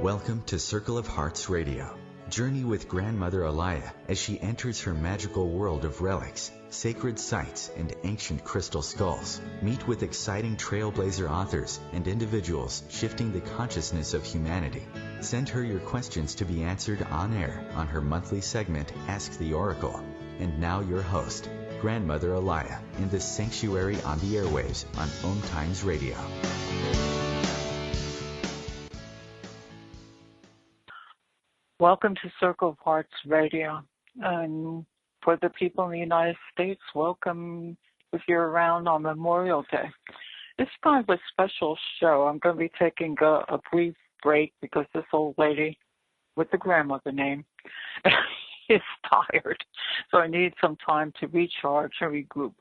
Welcome to Circle of Hearts Radio. Journey with Grandmother Allayah as she enters her magical world of relics, sacred sites, and ancient crystal skulls. Meet with exciting trailblazer authors and individuals shifting the consciousness of humanity. Send her your questions to be answered on air on her monthly segment, Ask the Oracle. And now your host, Grandmother Allayah, in the sanctuary on the airwaves on OMTimes Radio. Welcome to Circle of Hearts Radio. And for the people in the United States, welcome if you're around on Memorial Day. It's kind of a special show. I'm going to be taking a brief break because this old lady with the grandmother name is tired. So I need some time to recharge and regroup.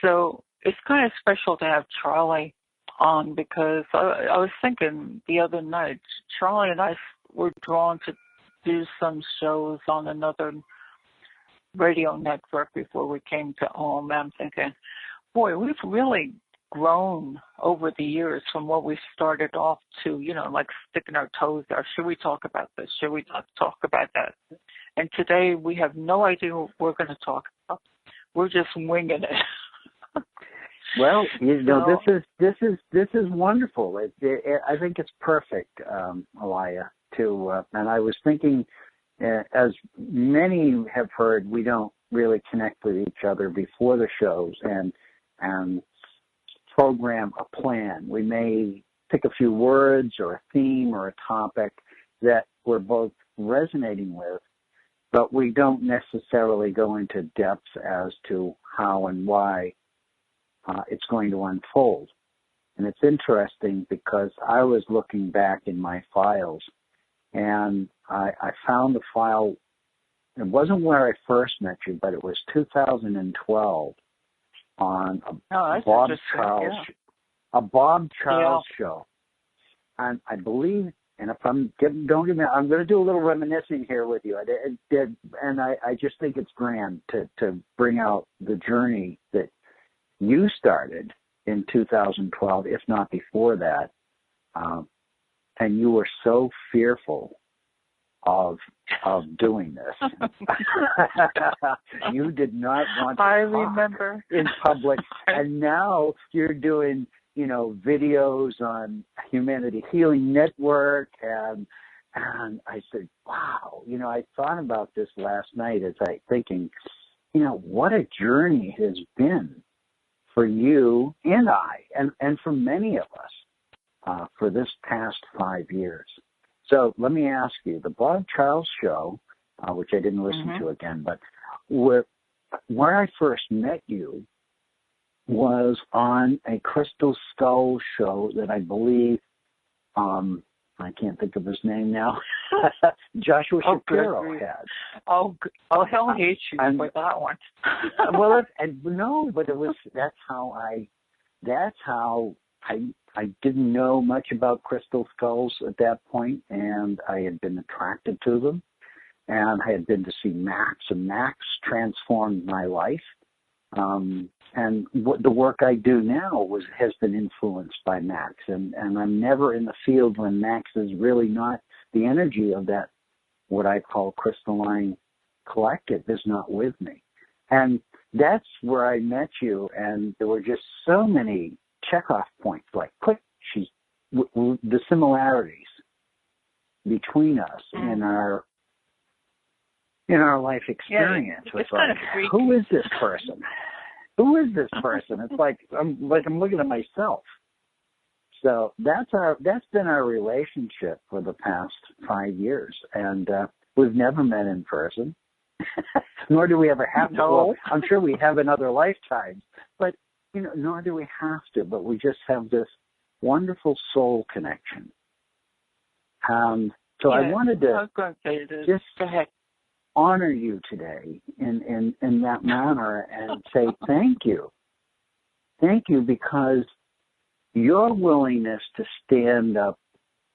So it's kind of special to have Charlie on because I was thinking the other night, Charlie and I were drawn to do some shows on another radio network before we came to home. I'm thinking, boy, we've really grown over the years from what we started off to, like sticking our toes out. Should we talk about this? Should we not talk about that? And today we have no idea what we're going to talk about. We're just winging it. Well, this is wonderful. I think it's perfect, Allayah. And I was thinking, as many have heard, we don't really connect with each other before the shows and program a plan. We may pick a few words or a theme or a topic that we're both resonating with, but we don't necessarily go into depth as to how and why it's going to unfold. And it's interesting because I was looking back in my files and I found the file. It wasn't where I first met you, but it was 2012 on a Bob Charles show. And I believe, and if I'm I'm going to do a little reminiscing here with you. I just think it's grand to bring out the journey that you started in 2012, if not before that. And you were so fearful of doing this. You did not want to remember in public. And now you're doing, videos on Humanity Healing Network. And I said, wow, I thought about this last night as I thinking, what a journey it has been for you and I, and for many of us. For this past 5 years. So let me ask you, the Bob Charles show, which I didn't listen to again, but where I first met you was on a Crystal Skull show that I believe, I can't think of his name now, Joshua Shapiro had. Oh, he'll hate you for that one. Well, that's how I didn't know much about crystal skulls at that point, and I had been attracted to them, and I had been to see Max, and Max transformed my life. And the work I do now has been influenced by Max, and I'm never in the field when Max is really not, the energy of that, what I call crystalline collective, is not with me. And that's where I met you, and there were just so many checkoff points, like click, the similarities between us in our life experience. Yeah, it's kind of freaky. Who is this person? Who is this person? It's like I'm looking at myself. So that's been our relationship for the past 5 years, and we've never met in person, nor do we ever have to. Well, I'm sure we have in other lifetimes, but nor do we have to, but we just have this wonderful soul connection. So I wanted to just honor you today in that manner and say thank you. Thank you, because your willingness to stand up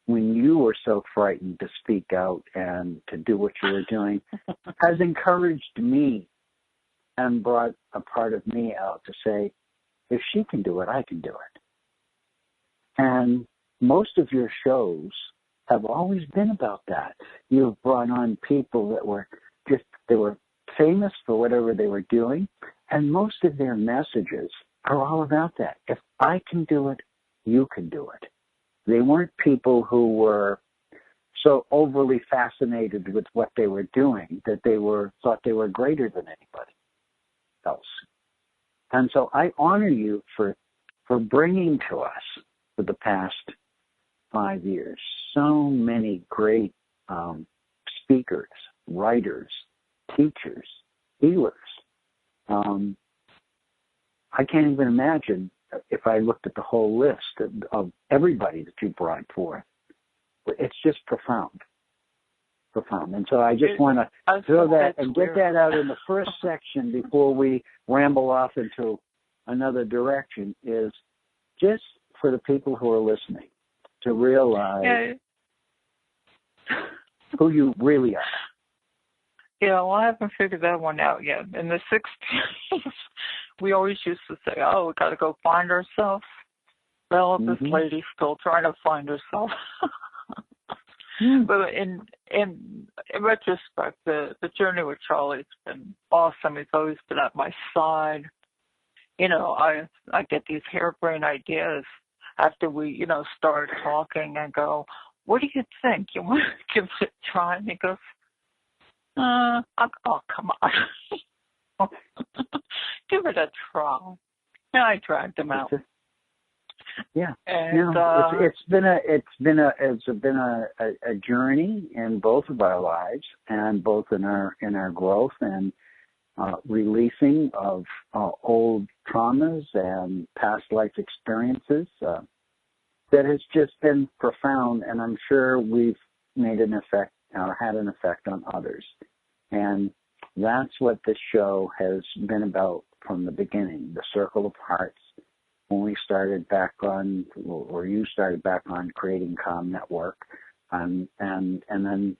when you were so frightened to speak out and to do what you were doing has encouraged me and brought a part of me out to say, if she can do it, I can do it. And most of your shows have always been about that. You've brought on people that were they were famous for whatever they were doing, and most of their messages are all about that. If I can do it, you can do it. They weren't people who were so overly fascinated with what they were doing that they thought they were greater than anybody else. And so I honor you for bringing to us for the past 5 years so many great speakers, writers, teachers, healers. I can't even imagine if I looked at the whole list of everybody that you brought forth. It's just profound. And so I just want to throw that and get that out in the first section before we ramble off into another direction, is just for the people who are listening to realize who you really are. Yeah, well, I haven't figured that one out yet. In the 60s, we always used to say, oh, we got to go find ourselves. Well, this lady's still trying to find herself. But in retrospect, the journey with Charlie's been awesome. He's always been at my side. You know, I get these harebrained ideas after we, start talking and go, what do you think? You want to give it a try? And he goes, oh, come on. Give it a try. And I dragged him out. Yeah, and it's been a journey in both of our lives, and both in our growth and releasing of old traumas and past life experiences that has just been profound, and I'm sure we've made an effect or had an effect on others. And that's what this show has been about from the beginning, the Circle of Hearts. When we started back on, or you started back on Creating Calm Network, and then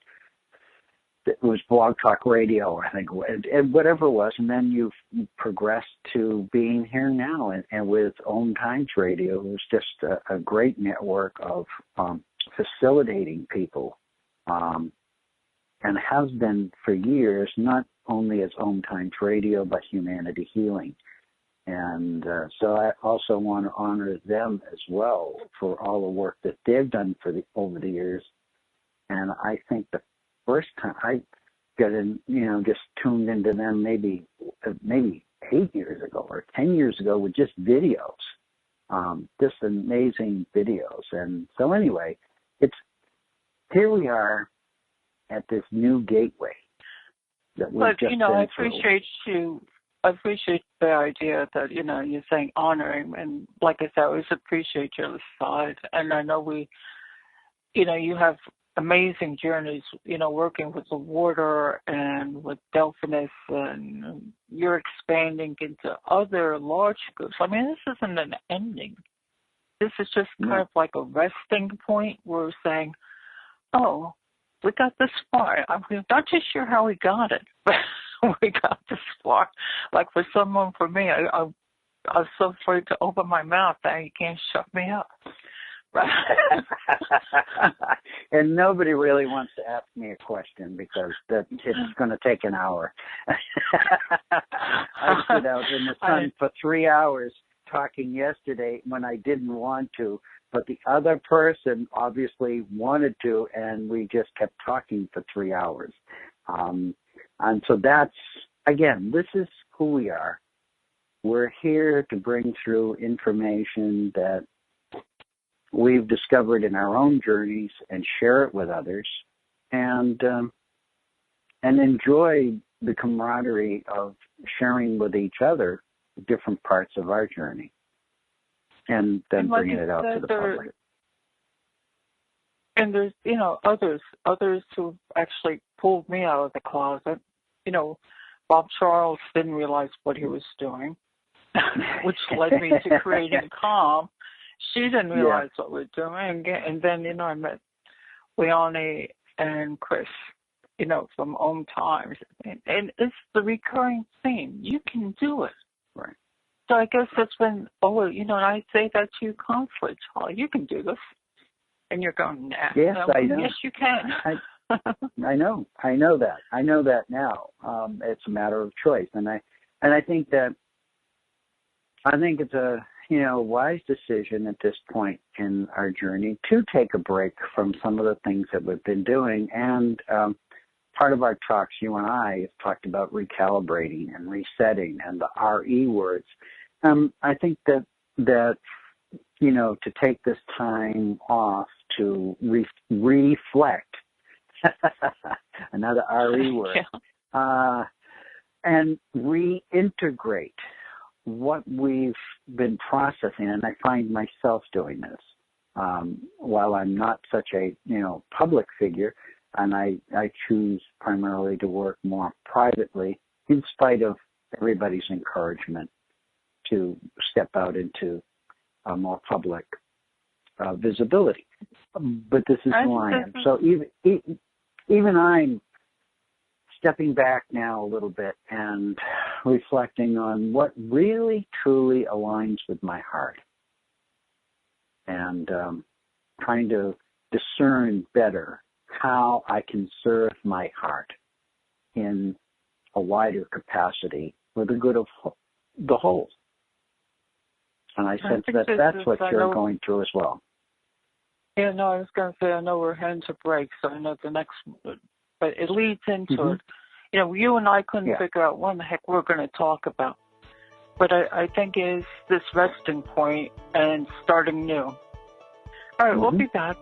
it was Blog Talk Radio, I think, and whatever it was, and then you've progressed to being here now, and with OMTimes Radio, it was just a great network of facilitating people, and has been for years, not only as OMTimes Radio, but Humanity Healing. And so I also want to honor them as well for all the work that they've done over the years. And I think the first time I got in, just tuned into them maybe 8 years ago or 10 years ago with just videos, just amazing videos. And so anyway, here we are at this new gateway that we've just been through. I appreciate the idea that, you're saying honoring, and like I said, I always appreciate your side. And I know you have amazing journeys, working with the water and with Delphinus, and you're expanding into other large groups. I mean, this isn't an ending. This is just kind of like a resting point where we're saying, oh, we got this far. I'm not just sure how we got it, but we got this far. Like for me, I was so afraid to open my mouth that you can't shut me up. Right? And nobody really wants to ask me a question because it's going to take an hour. I stood out in the sun for 3 hours talking yesterday when I didn't want to, but the other person obviously wanted to, and we just kept talking for 3 hours. And so that's, again, this is who we are. We're here to bring through information that we've discovered in our own journeys and share it with others, and enjoy the camaraderie of sharing with each other different parts of our journey, and then bringing it out to the public. And there's, others who actually pulled me out of the closet. Bob Charles didn't realize what he was doing, which led me to Creating Calm. She didn't realize what we're doing. And then, I met Leonie and Chris, from OMTimes. And it's the recurring theme. You can do it. Right. So I guess that's when, and I say that to you constantly, Charlie, you can do this. And you're going, nah. Yes, no, I know. Yes, you can. I know that. I know that now. It's a matter of choice, and I think it's a wise decision at this point in our journey to take a break from some of the things that we've been doing. And part of our talks, you and I have talked about recalibrating and resetting and the RE words. I think that to take this time off to reflect, another RE word, and reintegrate what we've been processing. And I find myself doing this while I'm not such a public figure, and I choose primarily to work more privately in spite of everybody's encouragement to step out into a more public visibility. But this is who I am. So even I'm stepping back now a little bit and reflecting on what really truly aligns with my heart, and trying to discern better how I can serve my heart in a wider capacity for the good of the whole. And I sense that that's what you're going through as well. Yeah, no, I was going to say, I know we're heading to break, so I know the next, but it leads into it. You and I couldn't figure out what the heck we're going to talk about. But I think is this resting point and starting new. All right, we'll be back.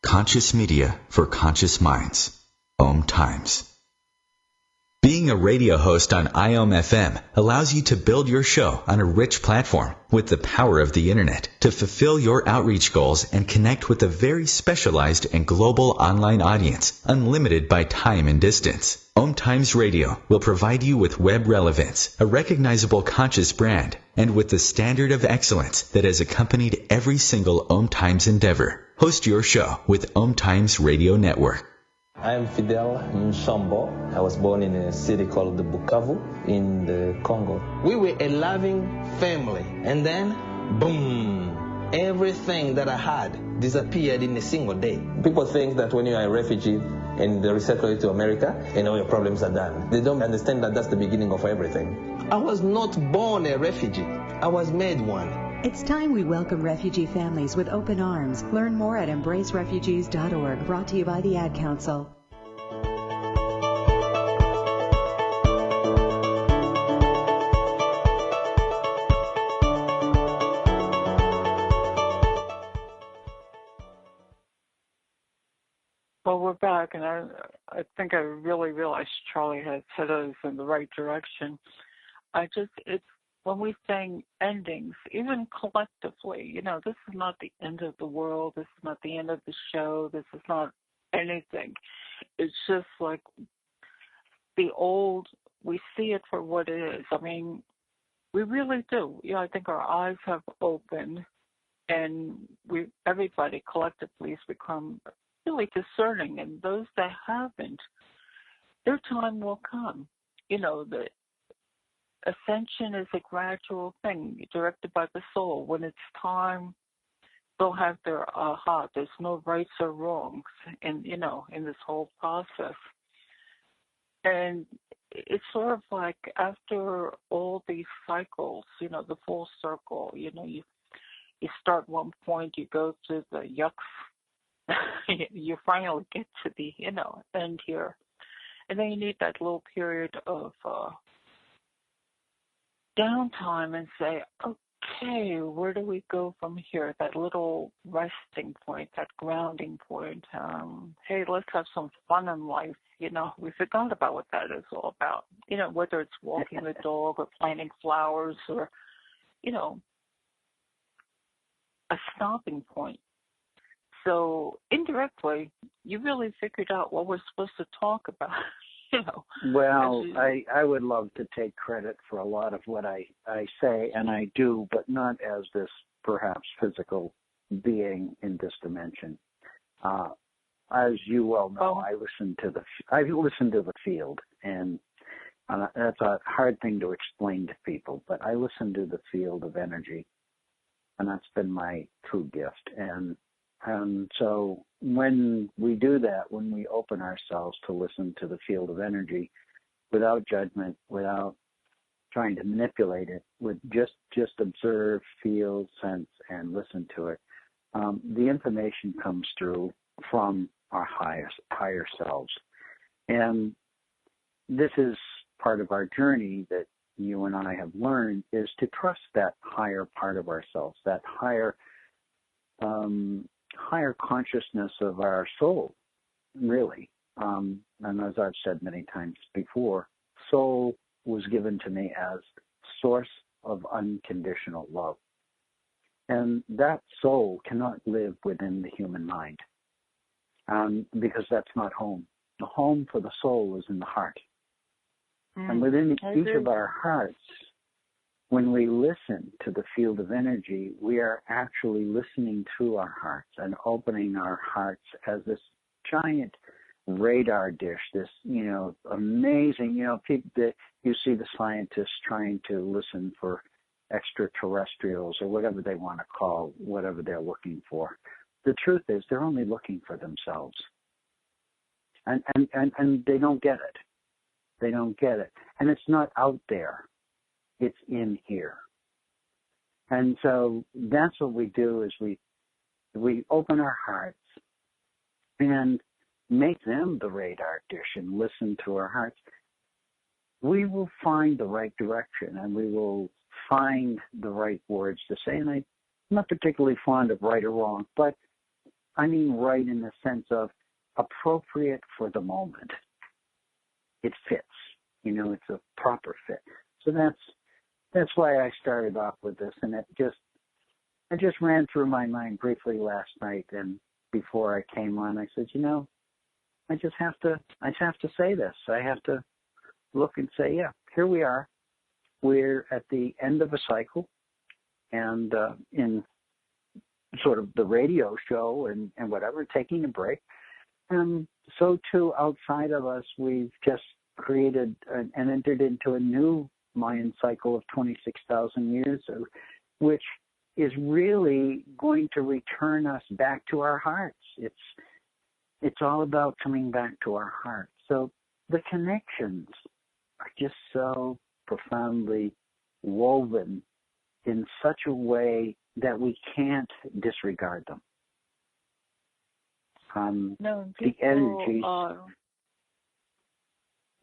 Conscious media for conscious minds. OMTimes. Being a radio host on IOM-FM allows you to build your show on a rich platform with the power of the internet to fulfill your outreach goals and connect with a very specialized and global online audience, unlimited by time and distance. OMTimes Radio will provide you with web relevance, a recognizable conscious brand, and with the standard of excellence that has accompanied every single OMTimes endeavor. Host your show with OMTimes Radio Network. I am Fidel Nsombo. I was born in a city called the Bukavu in the Congo. We were a loving family, and then, boom, everything that I had disappeared in a single day. People think that when you are a refugee and they resettle you to America, all your problems are done. They don't understand that that's the beginning of everything. I was not born a refugee. I was made one. It's time we welcome refugee families with open arms. Learn more at embracerefugees.org, brought to you by the Ad Council. Well, we're back, and I think I really realized Charlie had set us in the right direction. It's when we say endings, even collectively, this is not the end of the world. This is not the end of the show. This is not anything. It's just like the old, we see it for what it is. I mean, we really do. I think our eyes have opened, and everybody collectively has become really discerning. And those that haven't, their time will come. The ascension is a gradual thing directed by the soul. When it's time, they'll have their aha. There's no rights or wrongs in this whole process. And it's sort of like after all these cycles, the full circle, you start one point, you go to the yucks, you finally get to the, end here. And then you need that little period of downtime and say, okay, where do we go from here? That little resting point, that grounding point. Hey, let's have some fun in life. We forgot about what that is all about. Whether it's walking the dog or planting flowers or, a stopping point. So indirectly, you really figured out what we're supposed to talk about. Well, I would love to take credit for a lot of what I say, and I do, but not as this perhaps physical being in this dimension. As you well know, I listen to the field, and that's a hard thing to explain to people, but I listen to the field of energy, and that's been my true gift. And so when we do that, when we open ourselves to listen to the field of energy without judgment, without trying to manipulate it, with just observe, feel, sense, and listen to it, the information comes through from our higher selves. And this is part of our journey that you and I have learned, is to trust that higher part of ourselves, that higher consciousness of our soul, really. And as I've said many times before, soul was given to me as source of unconditional love. And that soul cannot live within the human mind, because that's not home. The home for the soul is in the heart. And within each of our hearts, when we listen to the field of energy, we are actually listening through our hearts and opening our hearts as this giant radar dish, this, amazing, people that you see the scientists trying to listen for extraterrestrials or whatever they want to call whatever they're looking for. The truth is they're only looking for themselves. And they don't get it. They don't get it. And it's not out there. It's in here. And so that's what we do, is we open our hearts and make them the radar dish and listen to our hearts. We will find the right direction, and we will find the right words to say. And I'm not particularly fond of right or wrong, but I mean right in the sense of appropriate for the moment. It fits, it's a proper fit. So that's why I started off with this, and it just ran through my mind briefly last night, and before I came on, I said, I have to say this. I have to look and say, yeah, here we are. We're at the end of a cycle, and in sort of the radio show and whatever, taking a break. So too, outside of us, we've just created and entered into a new Mayan cycle of 26,000 years, which is really going to return us back to our hearts. It's all about coming back to our hearts. So the connections are just so profoundly woven in such a way that we can't disregard them. The energies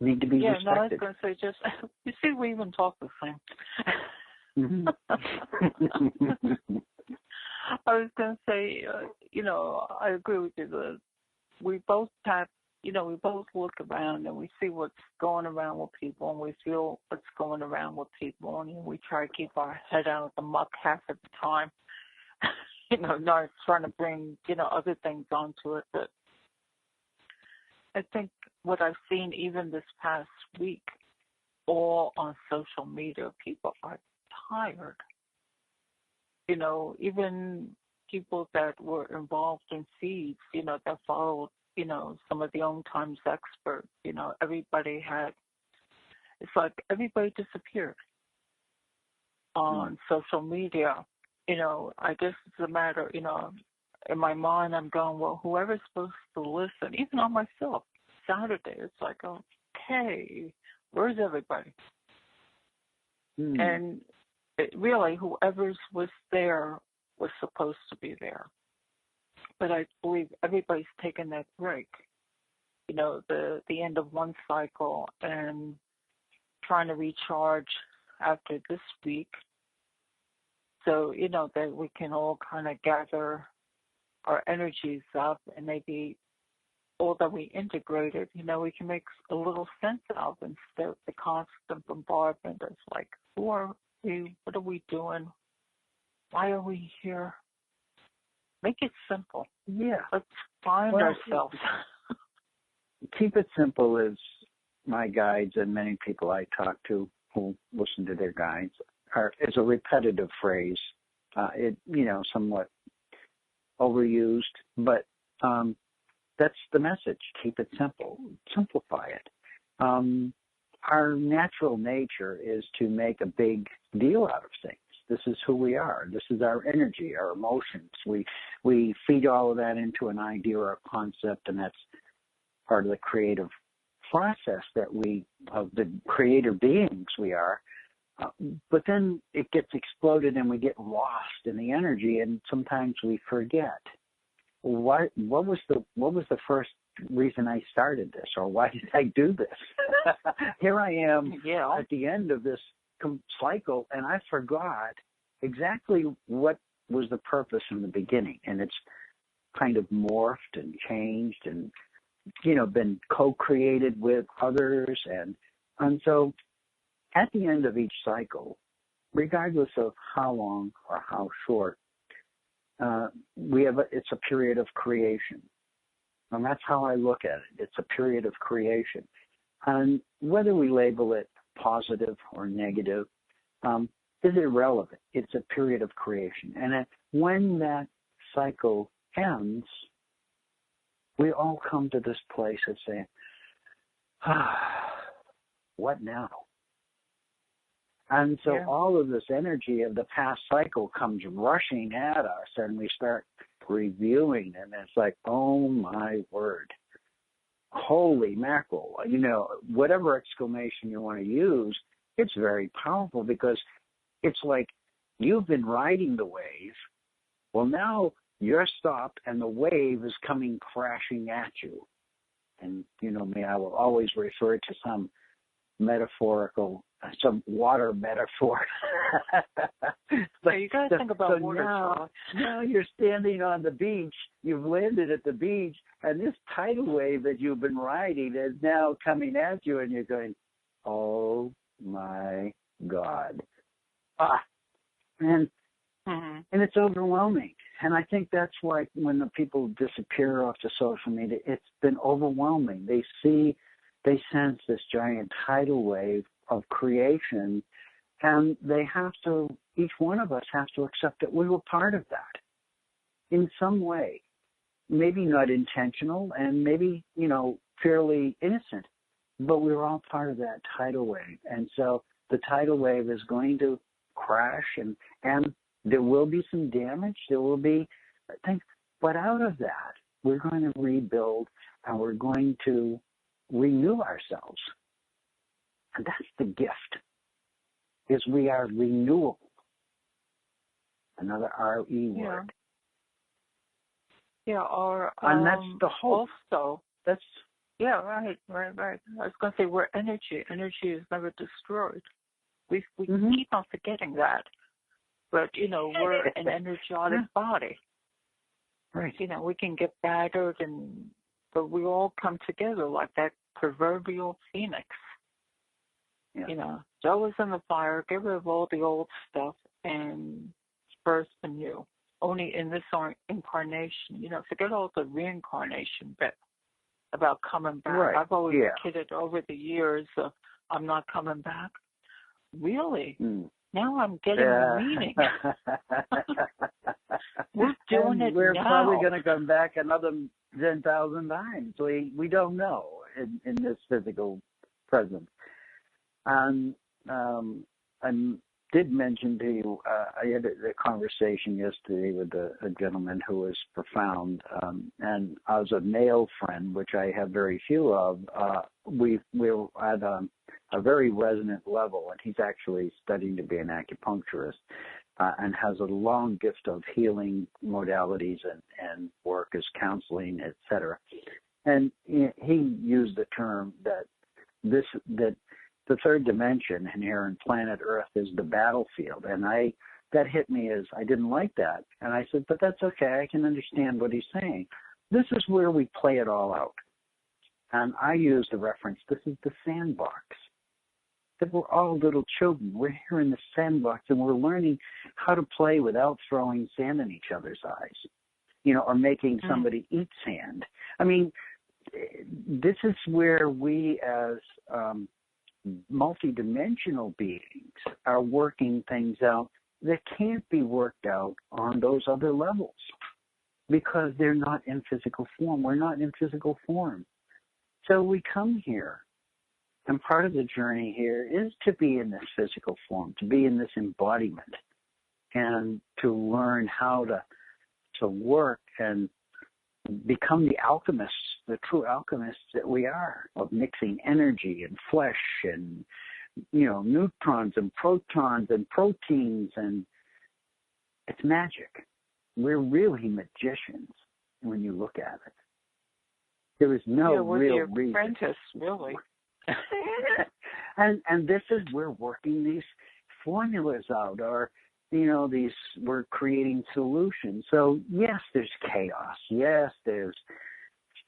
need to be respected. Yeah, no, I was going to say, just, you see, we even talk the same. I was going to say, I agree with you. We both have, we both look around and we see what's going around with people, and we feel what's going around with people, and we try to keep our head out of the muck half of the time. Not trying to bring, other things onto it. But I think what I've seen even this past week, all on social media, people are tired. Even people that were involved in seeds, that followed, some of the OMTimes experts, everybody it's like everybody disappeared on social media. I guess it's a matter, in my mind, I'm going, well, whoever's supposed to listen, even on myself, Saturday, it's like, okay, where's everybody? And really, whoever was there was supposed to be there. But I believe everybody's taken that break, the end of one cycle, and trying to recharge after this week. So, that we can all kind of gather our energies up, and maybe all that we integrated, we can make a little sense of, instead of the constant bombardment. It's like, who are we? What are we doing? Why are we here? Make it simple. Yeah. Let's find ourselves. Keep it simple my guides and many people I talk to who listen to their guides is a repetitive phrase. It, somewhat overused, but that's the message. Keep it simple. Simplify it. Our natural nature is to make a big deal out of things. This is who we are. This is our energy, our emotions. We feed all of that into an idea or a concept, and that's part of the creative process of the creator beings we are. But then it gets exploded and we get lost in the energy, and sometimes we forget. What was the first reason I started this, or why did I do this? Here I am at the end of this cycle, and I forgot exactly what was the purpose in the beginning, and it's kind of morphed and changed and been co-created with others, and so at the end of each cycle, regardless of how long or how short, it's a period of creation. And that's how I look at it. It's a period of creation. And whether we label it positive or negative is irrelevant. It's a period of creation. And when that cycle ends, we all come to this place of saying, what now? And so all of this energy of the past cycle comes rushing at us, and we start reviewing, and it's like, oh my word, holy mackerel, whatever exclamation you want to use, it's very powerful, because it's like you've been riding the wave. Well, now you're stopped, and the wave is coming crashing at you. And me, I will always refer to some water metaphor. So you got to think about water. Now you're standing on the beach, you've landed at the beach, and this tidal wave that you've been riding is now coming at you, and you're going, oh my God. And it's overwhelming. And I think that's why when the people disappear off the social media, it's been overwhelming. They sense this giant tidal wave of creation, and each one of us has to accept that we were part of that in some way. Maybe not intentional, and maybe, fairly innocent, but we were all part of that tidal wave. And so the tidal wave is going to crash, and there will be some damage, there will be things, but out of that, we're going to rebuild, and we're going to renew ourselves. And that's the gift, is we are renewable. Another R-E word. Yeah, or and that's the hope. Also, that's right. I was going to say we're energy. Energy is never destroyed. We keep on forgetting that, but we're an energetic body. Right. We can get battered, but we all come together like that proverbial phoenix. Yeah. Throw us in the fire, get rid of all the old stuff, and burst anew. Only in this incarnation, forget all the reincarnation bit about coming back. Right. I've always kidded over the years, I'm not coming back. Really? Now I'm getting the meaning. We're doing it we're now. We're probably going to come back another 10,000 times. We don't know in this physical presence. And I did mention to you, I had a conversation yesterday with a gentleman who was profound, and as a male friend, which I have very few of, we're at a very resonant level, and he's actually studying to be an acupuncturist, and has a long gift of healing modalities and work as counseling, etc. And he used the term that the third dimension here in planet Earth is the battlefield. And that hit me as I didn't like that. And I said, but that's okay. I can understand what he's saying. This is where we play it all out. And I use the reference, this is the sandbox. That we're all little children. We're here in the sandbox, and we're learning how to play without throwing sand in each other's eyes, or making somebody eat sand. I mean, this is where we as multidimensional beings are working things out that can't be worked out on those other levels because they're not in physical form. We're not in physical form. So we come here, and part of the journey here is to be in this physical form, to be in this embodiment, and to learn how to work and become the alchemists, the true alchemists that we are, of mixing energy and flesh and, neutrons and protons and proteins, and it's magic. We're really magicians when you look at it. There is no real reason. We're the apprentice, really. and this is, we're working these formulas out, or we're creating solutions. So yes, there's chaos. Yes, there's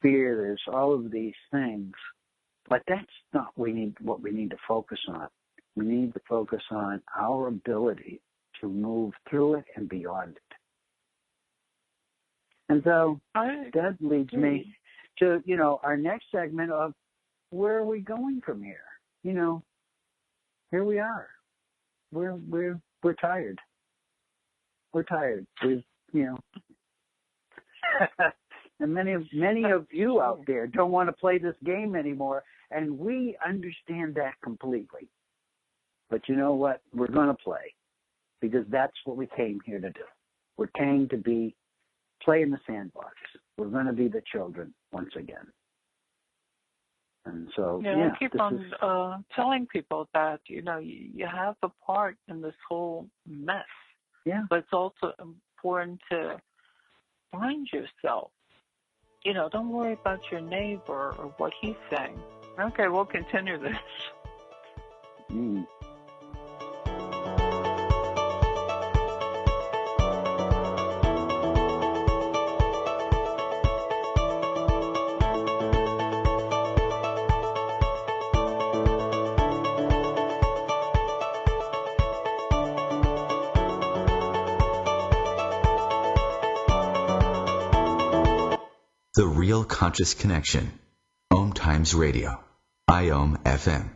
fear. There's all of these things. But that's not what we need to focus on. We need to focus on our ability to move through it and beyond it. And so that leads me to, our next segment of where are we going from here? Here we are. We're tired. We're tired. And many of you out there don't want to play this game anymore, and we understand that completely. But you know what? We're going to play, because that's what we came here to do. We're came to play in the sandbox. We're going to be the children once again. And so, I keep on telling people that, you have a part in this whole mess. Yeah. But it's also important to find yourself. Don't worry about your neighbor or what he's saying. Okay, we'll continue this. The Real Conscious Connection. OMTimes Radio. IOM FM.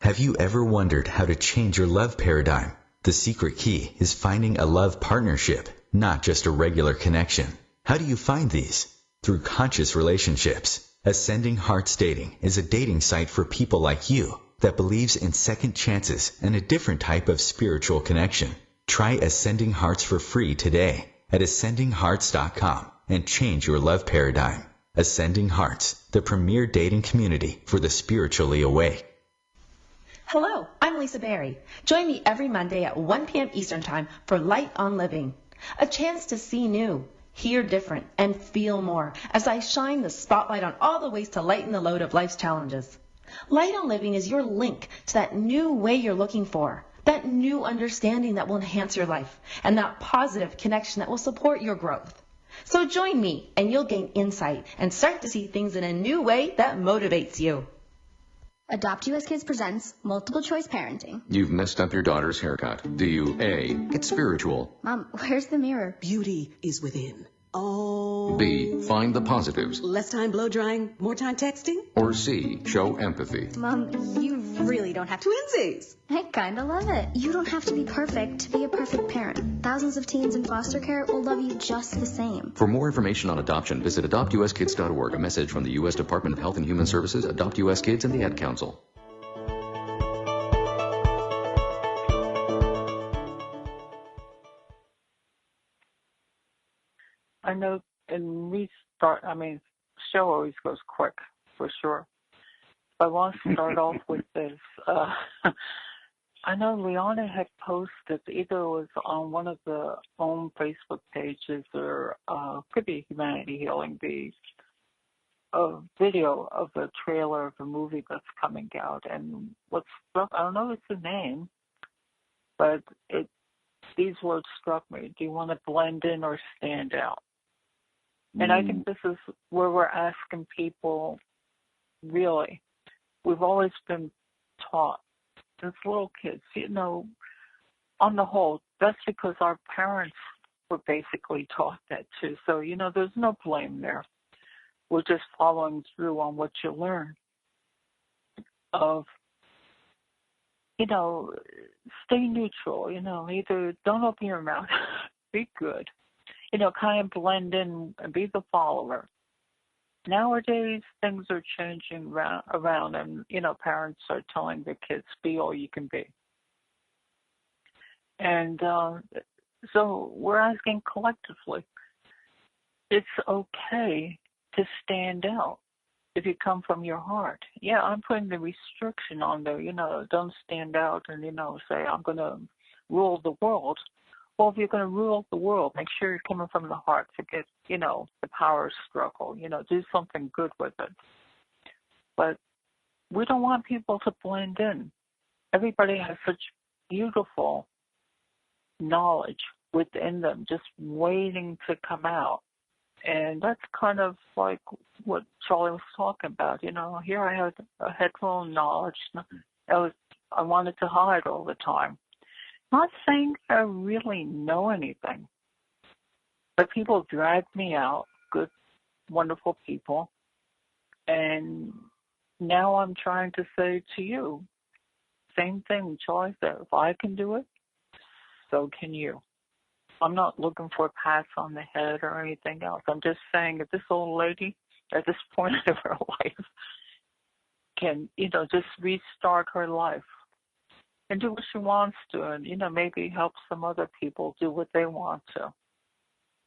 Have you ever wondered how to change your love paradigm? The secret key is finding a love partnership, not just a regular connection. How do you find these? Through conscious relationships. Ascending Hearts Dating is a dating site for people like you that believes in second chances and a different type of spiritual connection. Try Ascending Hearts for free today at ascendinghearts.com. and change your love paradigm. Ascending Hearts, the premier dating community for the spiritually awake. Hello, I'm Lisa Berry. Join me every Monday at 1 p.m. Eastern Time for Light on Living. A chance to see new, hear different, and feel more as I shine the spotlight on all the ways to lighten the load of life's challenges. Light on Living is your link to that new way you're looking for, that new understanding that will enhance your life, and that positive connection that will support your growth. So join me and you'll gain insight and start to see things in a new way that motivates you. Adopt US Kids presents Multiple Choice Parenting. You've messed up your daughter's haircut. Do you A, get spiritual? Mom, where's the mirror? Beauty is within. Oh. B, find the positives. Less time blow drying, more time texting? Or C, show empathy. Mom, you really don't have to. Twinsies! I kinda love it. You don't have to be perfect to be a perfect parent. Thousands of teens in foster care will love you just the same. For more information on adoption, visit adoptuskids.org. A message from the U.S. Department of Health and Human Services, Adopt U.S. Kids, and the Ad Council. I know show always goes quick, for sure. But I want to start off with this. I know Liana had posted, either it was on one of the own Facebook pages or could be Humanity Healing Bees, a video of a trailer of a movie that's coming out. And what's struck, I don't know it's the name, but these words struck me. Do you want to blend in or stand out? And I think this is where we're asking people, really. We've always been taught since little kids, on the whole, that's because our parents were basically taught that too. So, there's no blame there. we're just following through on what you learn of, stay neutral, either don't open your mouth, be good, kind of blend in and be the follower. Nowadays, things are changing around and, parents are telling their kids, be all you can be. And so we're asking collectively, it's okay to stand out if you come from your heart. Yeah, I'm putting the restriction on there, don't stand out and, say, I'm going to rule the world. Well, if you're going to rule the world, make sure you're coming from the heart. Forget, the power struggle. Do something good with it. But we don't want people to blend in. Everybody has such beautiful knowledge within them, just waiting to come out. And that's kind of like what Charlie was talking about. Here I had a head full of knowledge. I wanted to hide all the time. Not saying I really know anything, but people dragged me out, good, wonderful people, and now I'm trying to say to you, same thing Charlie said, if I can do it, so can you. I'm not looking for a pat on the head or anything else. I'm just saying if this old lady at this point of her life can, just restart her life, and do what she wants to, and, maybe help some other people do what they want to.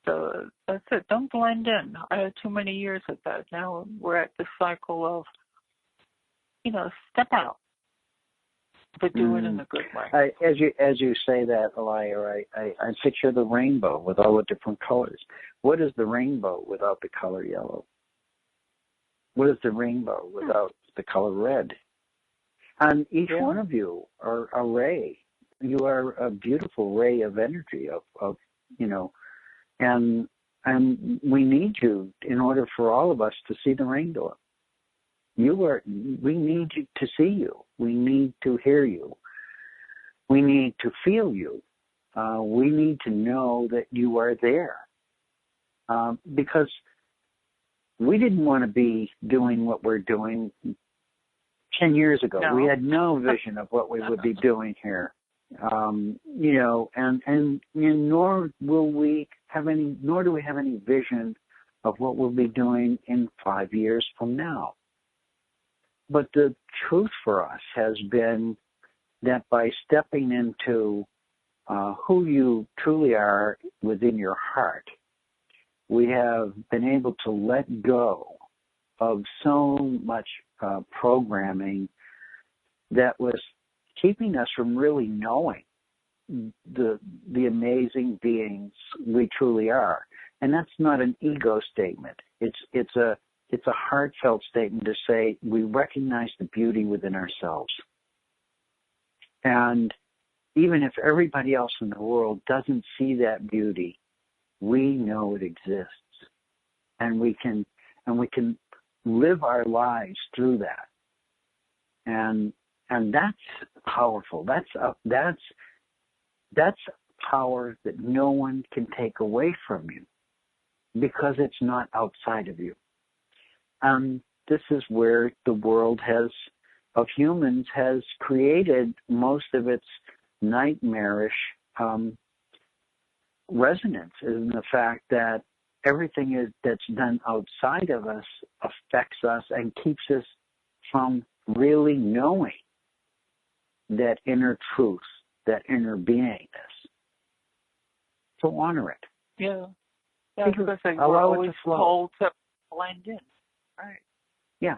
So that's it. Don't blend in. I had too many years of that. Now we're at the cycle of, step out, but do it in a good way. As you say that, Allayah, I picture the rainbow with all the different colors. What is the rainbow without the color yellow? What is the rainbow without the color red? And each one of you are a ray. You are a beautiful ray of energy of and we need you in order for all of us to see the rainbow. We need you to see you. We need to hear you. We need to feel you. We need to know that you are there. Because we didn't want to be doing what we're doing 10 years ago. No. We had no vision of what we would be doing here. And nor do we have any vision of what we'll be doing in 5 years from now. But the truth for us has been that by stepping into who you truly are within your heart, we have been able to let go of so much programming that was keeping us from really knowing the amazing beings we truly are. And that's not an ego statement. It's a heartfelt statement to say we recognize the beauty within ourselves. And even if everybody else in the world doesn't see that beauty, we know it exists. And we can live our lives through that. And that's powerful. That's power that no one can take away from you because it's not outside of you. This is where the world of humans has created most of its nightmarish resonance, in the fact that everything that's done outside of us affects us and keeps us from really knowing that inner truth, that inner beingness. So honor it. Yeah. Because we're always told to blend in. Right. Yeah.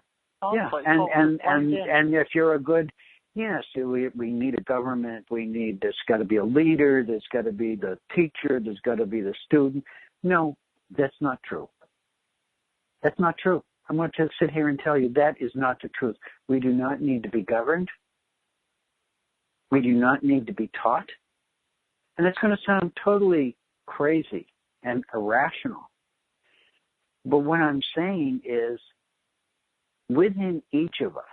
Yeah. And if you're a good, yes, we need a government. There's got to be a leader. There's got to be the teacher. There's got to be the student. No, that's not true. That's not true. I'm going to sit here and tell you that is not the truth. We do not need to be governed. We do not need to be taught. And it's going to sound totally crazy and irrational. But what I'm saying is, within each of us,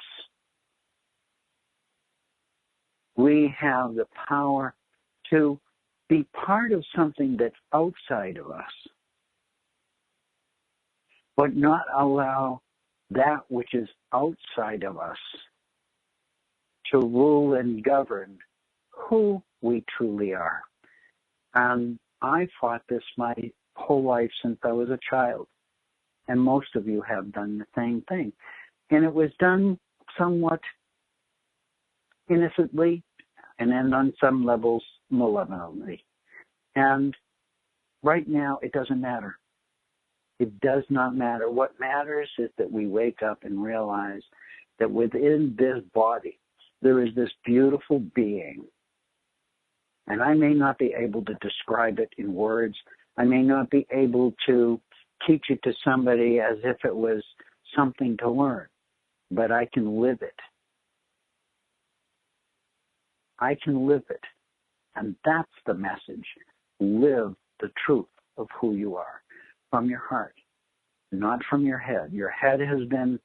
we have the power to be part of something that's outside of us. but not allow that which is outside of us to rule and govern who we truly are. And I fought this my whole life since I was a child. And most of you have done the same thing. And it was done somewhat innocently and then on some levels malevolently. And right now it doesn't matter. It does not matter. What matters is that we wake up and realize that within this body there is this beautiful being. And I may not be able to describe it in words. I may not be able to teach it to somebody as if it was something to learn, but I can live it. I can live it. And that's the message. Live the truth of who you are from your heart, not from your head. Your head has been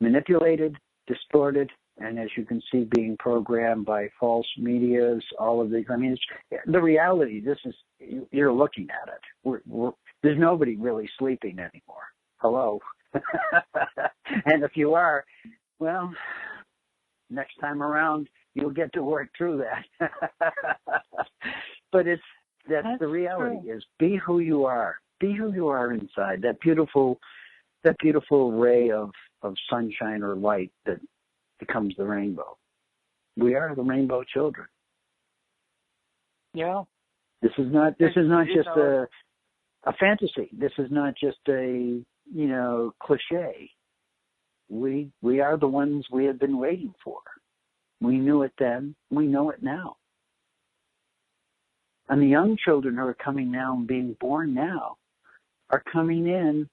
manipulated, distorted, and as you can see, being programmed by false medias, all of these. I mean, it's, the reality, this is, you're looking at it. There's nobody really sleeping anymore. Hello. And if you are, well, next time around, you'll get to work through that. But that's the reality true. Is be who you are. Be who you are inside. That beautiful ray of sunshine or light that becomes the rainbow. We are the rainbow children. Yeah. This is not just a fantasy. This is not just a cliche. We are the ones we have been waiting for. We knew it then. We know it now. And the young children who are coming now and being born now are coming in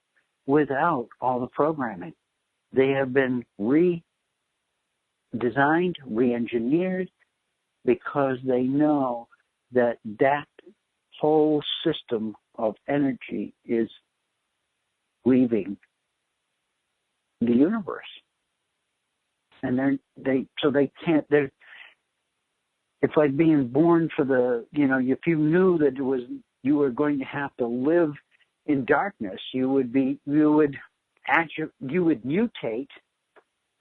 without all the programming. They have been redesigned, re-engineered, because they know that whole system of energy is leaving the universe. And it's like being born for if you knew that you were going to have to live in darkness, you would mutate.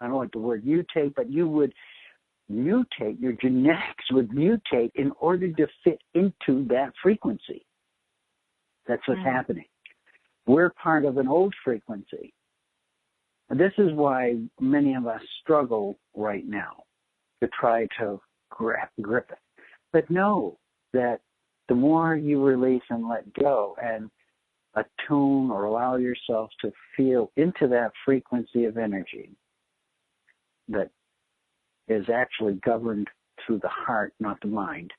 I don't like the word mutate, but you would mutate, your genetics would mutate in order to fit into that frequency. That's what's happening. We're part of an old frequency. And this is why many of us struggle right now to try to grip it. But know that the more you release and let go and attune or allow yourself to feel into that frequency of energy that is actually governed through the heart, not the mind,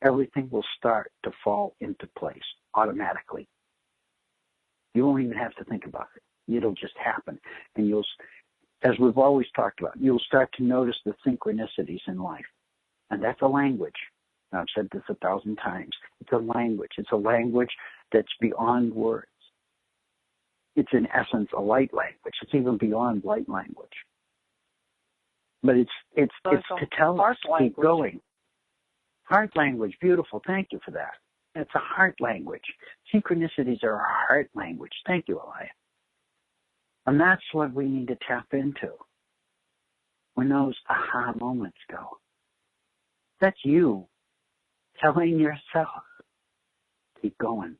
everything will start to fall into place automatically. You won't even have to think about it. It'll just happen. And as we've always talked about, you'll start to notice the synchronicities in life. And that's a language. I've said this 1,000 times. It's a language. It's a language that's beyond words. It's in essence a light language. It's even beyond light language. But it's to tell us to keep going. Heart language, beautiful. Thank you for that. It's a heart language. Synchronicities are a heart language. Thank you, Allayah. And that's what we need to tap into when those aha moments go. That's you telling yourself, keep going.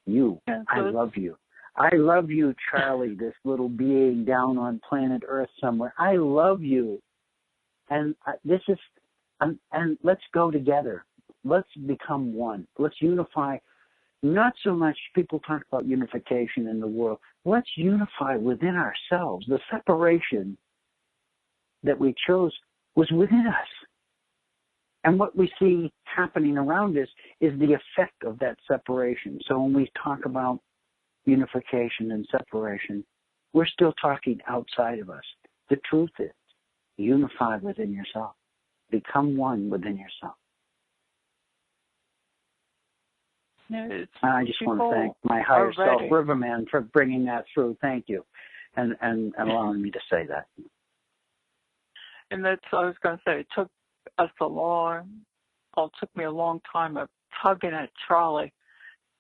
I love you. I love you, Charlie, this little being down on planet Earth somewhere. I love you. And and let's go together. Let's become one. Let's unify. Not so much people talk about unification in the world. Let's unify within ourselves. The separation that we chose was within us. And what we see happening around us is the effect of that separation. So when we talk about unification and separation, we're still talking outside of us. The truth is, unify within yourself. Become one within yourself. I just want to thank my higher self, Riverman, for bringing that through. Thank you, and allowing me to say that. And that's what I was going to say. It took me a long time of tugging at Charlie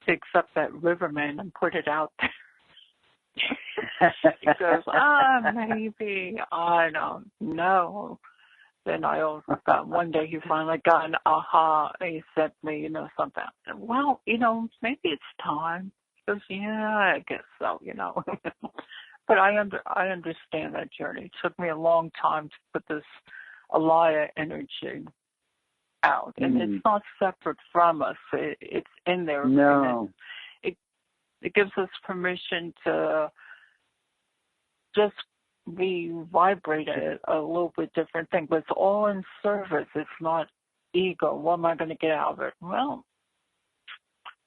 to accept that Riverman and put it out there. He goes, maybe, I don't know. Then one day he finally got an aha, and he sent me, something. Well, maybe it's time. He goes, yeah, I guess so, But I understand that journey. It took me a long time to put this Allayah energy out, and it's not separate from us. It's in there. No. It gives us permission to just be vibrated a little bit different thing, but it's all in service. It's not ego. What am I going to get out of it? Well,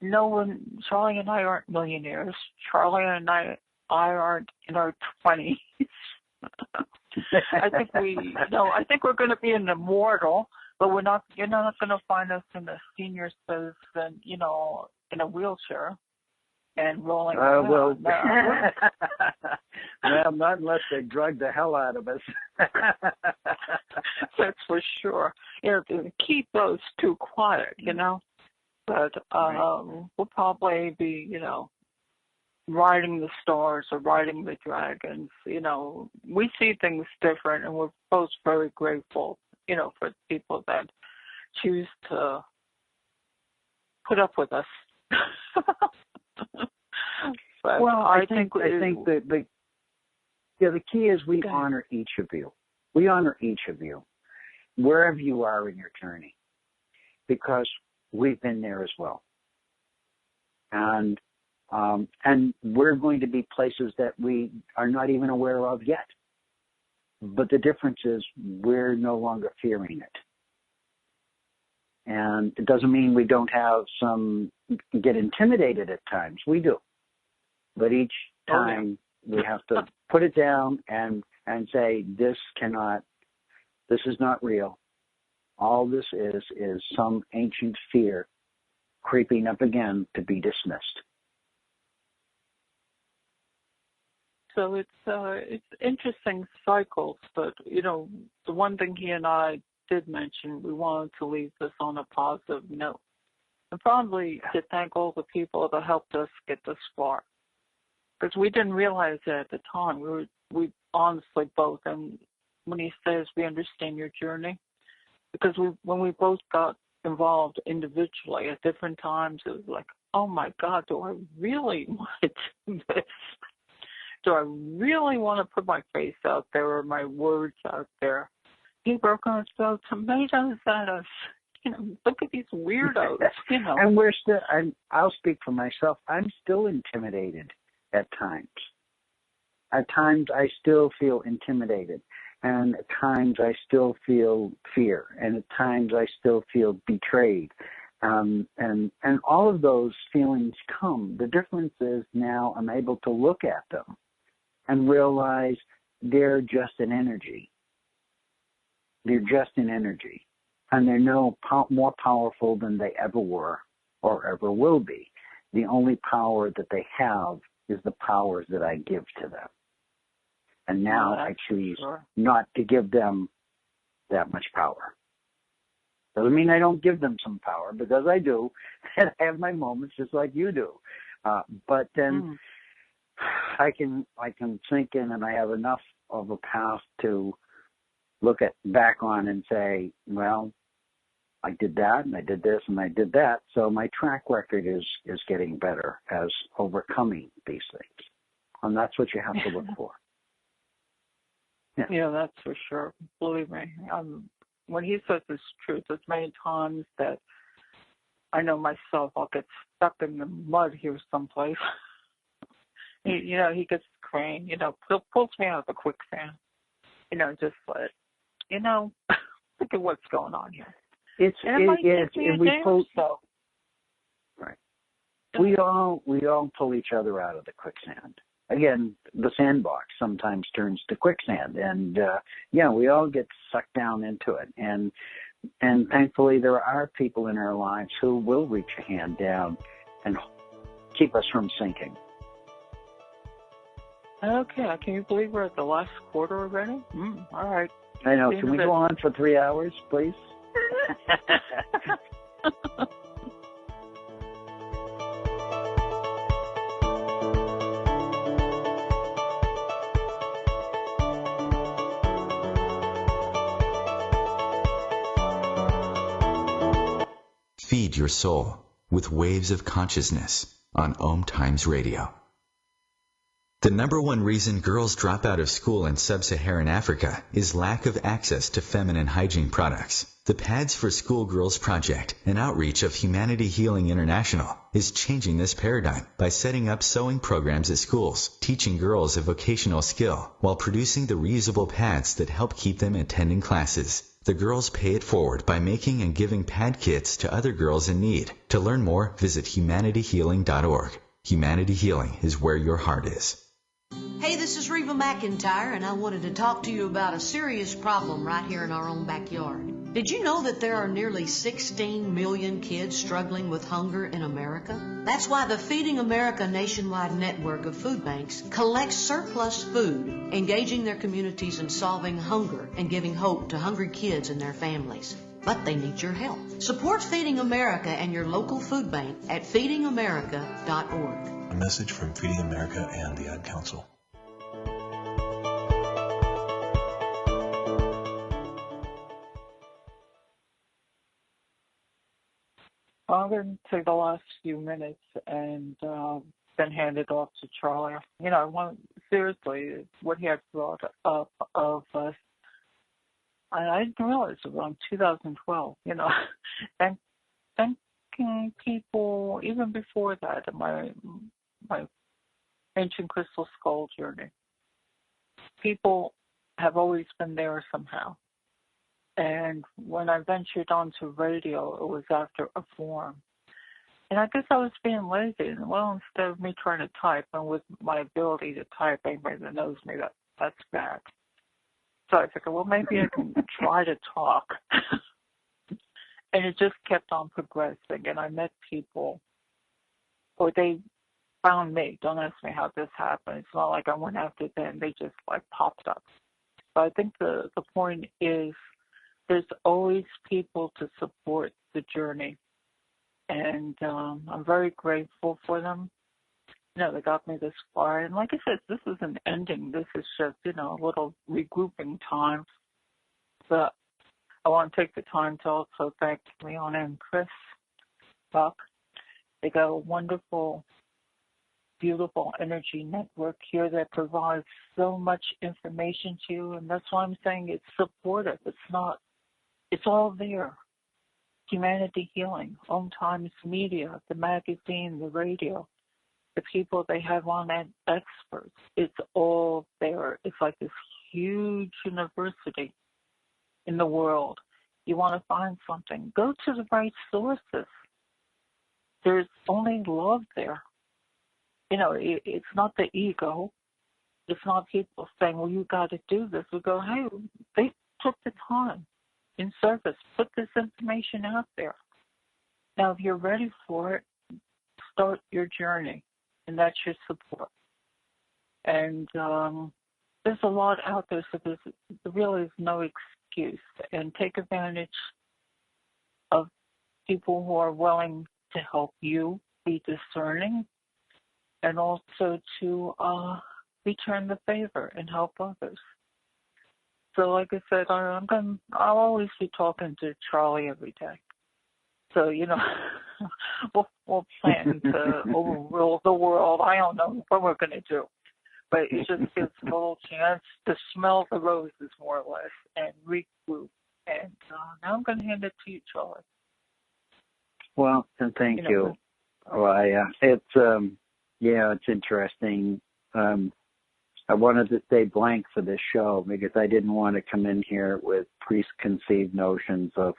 Charlie and I aren't millionaires. Charlie and I aren't in our 20s. I think we're going to be an immortal, but you're not going to find us in a senior citizen, in a wheelchair and rolling around. Well, not unless they drug the hell out of us. That's for sure. Keep those two quiet, But we'll probably be, riding the stars or riding the dragons. We see things different, and we're both very grateful, for people that choose to put up with us. But well, I think that the key is we honor each of you. We honor each of you, wherever you are in your journey, because we've been there as well. And we're going to be places that we are not even aware of yet. But the difference is we're no longer fearing it. And it doesn't mean we don't have get intimidated at times. We do. But each time we have to put it down and say, this is not real. All this is some ancient fear creeping up again to be dismissed. So it's interesting cycles, but the one thing he and I did mention, we wanted to leave this on a positive note, and probably to thank all the people that helped us get this far, because we didn't realize it at the time. We honestly both, and when he says we understand your journey, because when we both got involved individually at different times, it was like, oh my God, do I really want to do this? Do I really want to put my face out there or my words out there? People are going to throw tomatoes at us. Look at these weirdos. And we're still. I'll speak for myself. I'm still intimidated at times. At times, I still feel intimidated, and at times I still feel fear, and at times I still feel betrayed. And all of those feelings come. The difference is now I'm able to look at them and realize they're just an energy. They're just an energy. And they're no more powerful than they ever were or ever will be. The only power that they have is the powers that I give to them. And now I choose not to give them that much power. Doesn't mean I don't give them some power, because I do. And I have my moments just like you do. But then I can sink in, and I have enough of a path to look back on and say, well, I did that, and I did this, and I did that. So my track record is getting better as overcoming these things. And that's what you have to look for. Yeah, that's for sure. Believe me. When he says this truth, there's many times that I know myself, I'll get stuck in the mud here someplace. He gets the crane, pulls me out of the quicksand. Just let, look at what's going on here. Right. We all pull each other out of the quicksand. Again, the sandbox sometimes turns to quicksand, and we all get sucked down into it. And thankfully, there are people in our lives who will reach a hand down and keep us from sinking. Okay, can you believe we're at the last quarter already? All right. I know. Can we go on for 3 hours, please? Feed your soul with waves of consciousness on OMTimes Radio. The number one reason girls drop out of school in sub-Saharan Africa is lack of access to feminine hygiene products. The Pads for Schoolgirls Project, an outreach of Humanity Healing International, is changing this paradigm by setting up sewing programs at schools, teaching girls a vocational skill, while producing the reusable pads that help keep them attending classes. The girls pay it forward by making and giving pad kits to other girls in need. To learn more, visit humanityhealing.org. Humanity Healing is where your heart is. Hey, this is Reva McIntyre, and I wanted to talk to you about a serious problem right here in our own backyard. Did you know that there are nearly 16 million kids struggling with hunger in America? That's why the Feeding America nationwide network of food banks collects surplus food, engaging their communities in solving hunger and giving hope to hungry kids and their families. But they need your help. Support Feeding America and your local food bank at feedingamerica.org. A message from Feeding America and the Ad Council. I'm going to take the last few minutes and then hand it off to Charlie. You know, seriously, what he had brought up of us, I didn't realize it was around 2012, you know, thanking people even before that in my ancient crystal skull journey. People have always been there somehow. And when I ventured onto radio, it was after a forum. And I guess I was being lazy. And well, instead of me trying to type, and with my ability to type, anybody that knows me, that's bad. So I figured, well, maybe I can try to talk. And it just kept on progressing. And I met people, or they found me. Don't ask me how this happened. It's not like I went after them. They just, like, popped up. But I think the point is, there's always people to support the journey. And I'm very grateful for them. You know, they got me this far. And like I said, this is an ending. This is just, you know, a little regrouping time. But I want to take the time to also thank Leona and Chris Buck. They got a wonderful, beautiful energy network here that provides so much information to you. And that's why I'm saying it's supportive. It's all there. Humanity Healing, OMTimes Media, the magazine, the radio, the people they have on as experts. It's all there. It's like this huge university in the world. You want to find something, go to the right sources. There's only love there. You know, it's not the ego. It's not people saying, well, you got to do this. We go, hey, they took the time in service, put this information out there. Now, if you're ready for it, start your journey, and that's your support. And there's a lot out there, so there really is no excuse. And take advantage of people who are willing to help you be discerning, and also to return the favor and help others. So like I said, I'll always be talking to Charlie every day. So, you know, we'll plan to overrule the world. I don't know what we're going to do. But it just gives a little chance to smell the roses, more or less, and regroup. And now I'm going to hand it to you, Charlie. Well, and thank you. Allayah. It's interesting. I wanted to stay blank for this show because I didn't want to come in here with preconceived notions of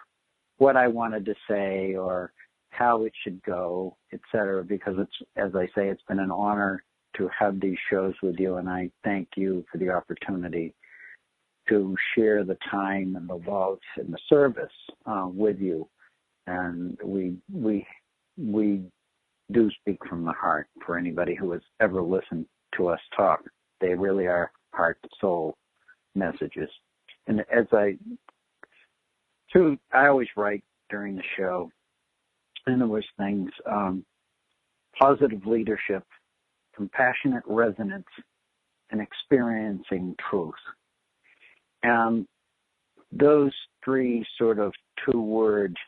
what I wanted to say or how it should go, etc. Because it's, as I say, it's been an honor to have these shows with you, and I thank you for the opportunity to share the time and the love and the service with you. And we do speak from the heart for anybody who has ever listened to us talk. They really are heart and soul messages. And as I always write during the show, and there was things, positive leadership, compassionate resonance, and experiencing truth. And those three sort of two-word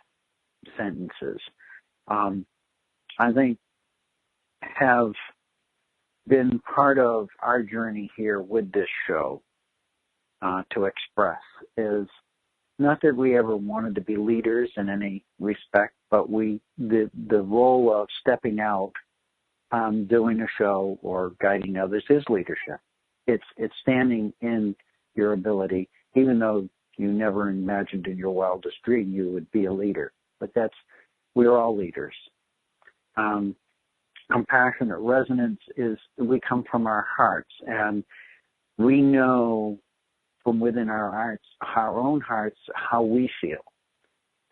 sentences, I think have been part of our journey here with this show to express is not that we ever wanted to be leaders in any respect, but the role of stepping out, doing a show or guiding others is leadership. It's standing in your ability, even though you never imagined in your wildest dream you would be a leader. But we're all leaders. Compassionate resonance is we come from our hearts, and we know from within our own hearts, how we feel,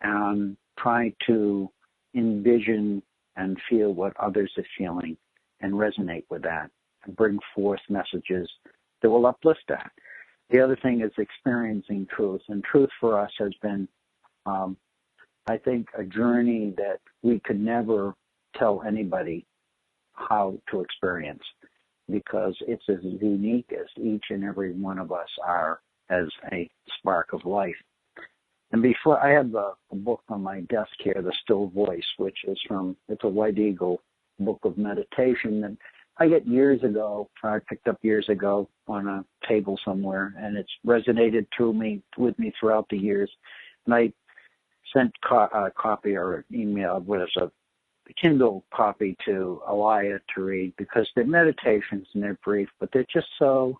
and try to envision and feel what others are feeling and resonate with that and bring forth messages that will uplift that. The other thing is experiencing truth, and truth for us has been, I think, a journey that we could never tell anybody how to experience, because it's as unique as each and every one of us are as a spark of life. And before, I have a book on my desk here, The Still Voice, which is it's a White Eagle book of meditation that I picked up years ago on a table somewhere, and it's resonated with me throughout the years. And I sent a copy or an email with a Kindle copy to Allayah to read, because they're meditations and they're brief, but they're just so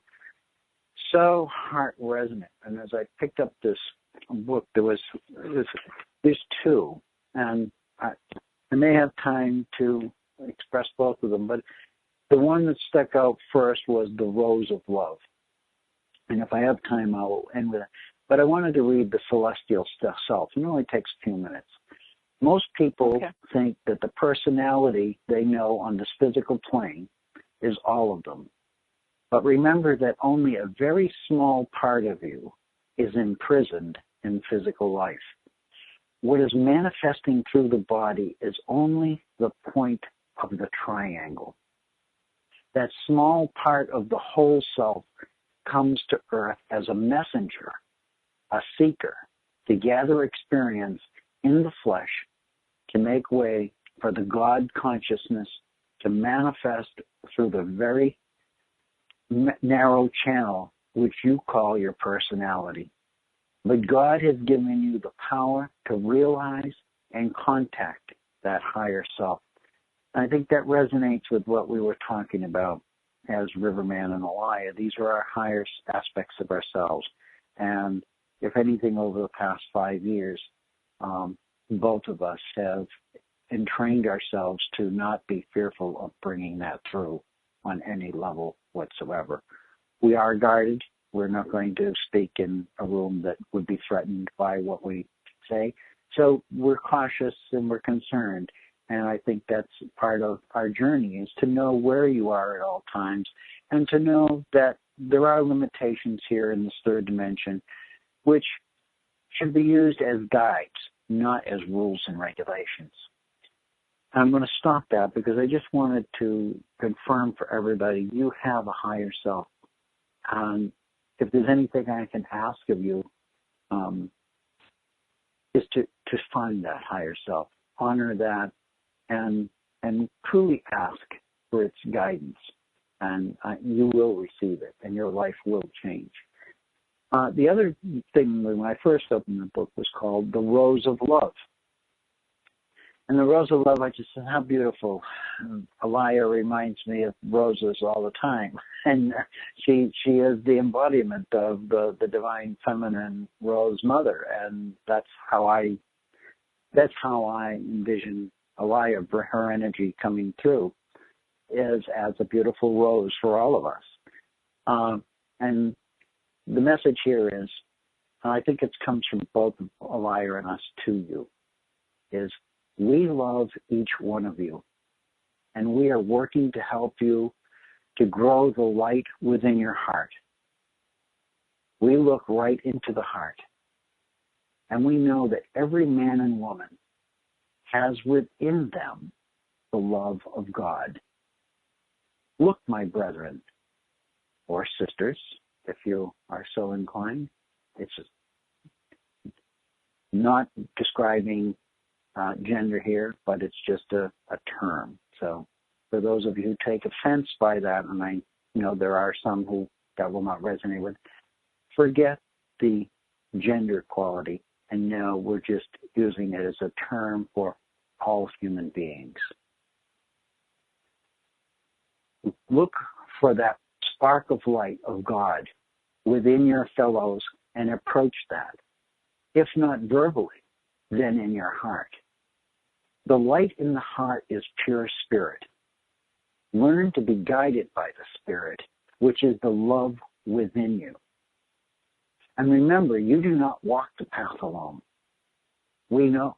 heart resonant. And as I picked up this book, there's two, and I may have time to express both of them, but the one that stuck out first was The Rose of Love. And if I have time, I'll end with it. But I wanted to read The Celestial Self. It only takes a few minutes. Most people think that the personality they know on this physical plane is all of them. But remember that only a very small part of you is imprisoned in physical life. What is manifesting through the body is only the point of the triangle. That small part of the whole self comes to earth as a messenger, a seeker, to gather experience in the flesh, to make way for the God consciousness to manifest through the very narrow channel which you call your personality. But God has given you the power to realize and contact that higher self. And I think that resonates with what we were talking about as Riverman and Allayah. These are our higher aspects of ourselves. And if anything, over the past 5 years, both of us have entrained ourselves to not be fearful of bringing that through on any level whatsoever. We are guarded. We're not going to speak in a room that would be threatened by what we say. So we're cautious and we're concerned. And I think that's part of our journey, is to know where you are at all times and to know that there are limitations here in this third dimension, which should be used as guides, not as rules and regulations. I'm going to stop that because I just wanted to confirm for everybody, you have a higher self. And if there's anything I can ask of you, is to find that higher self, honor that, and truly ask for its guidance. And you will receive it, and your life will change. The other thing, when I first opened the book, was called The Rose of Love. And the Rose of Love, I just said, how beautiful. Allayah reminds me of roses all the time. And she is the embodiment of the divine feminine rose mother. And that's how I envision Allayah, her energy coming through, is as a beautiful rose for all of us. And the message here is, I think it comes from both Allayah and us to you, is we love each one of you, and we are working to help you to grow the light within your heart. We look right into the heart, and we know that every man and woman has within them the love of God. Look, my brethren, or sisters, if you are so inclined. It's not describing gender here, but it's just a term. So for those of you who take offense by that, and I know there are some who that will not resonate with, forget the gender quality, and now we're just using it as a term for all human beings. Look for that spark of light of God within your fellows and approach that. If not verbally, then in your heart. The light in the heart is pure spirit. Learn to be guided by the Spirit, which is the love within you. And remember, you do not walk the path alone. We know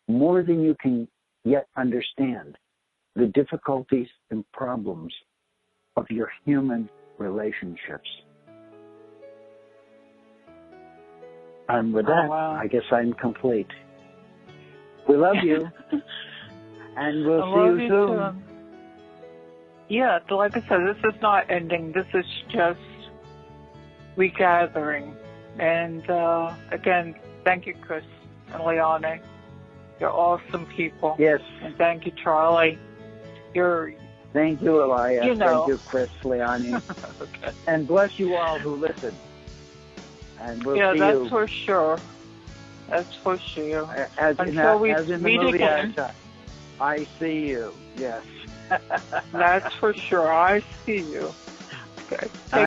more than you can yet understand the difficulties and problems of your human relationships. And with that, I guess I'm complete. We love you, and we'll see you soon. Too. Yeah, like I said, this is not ending. This is just regathering. And again, thank you, Chris and Leone. You're awesome people. Yes. And thank you, Charlie. Thank you, Allayah. You know. Thank you, Chris, Leone. Okay. And bless you all who listen. And we'll see you. Yeah, that's for sure. That's for sure. As in the movie again. I see you. Yes. That's for sure. I see you. Okay.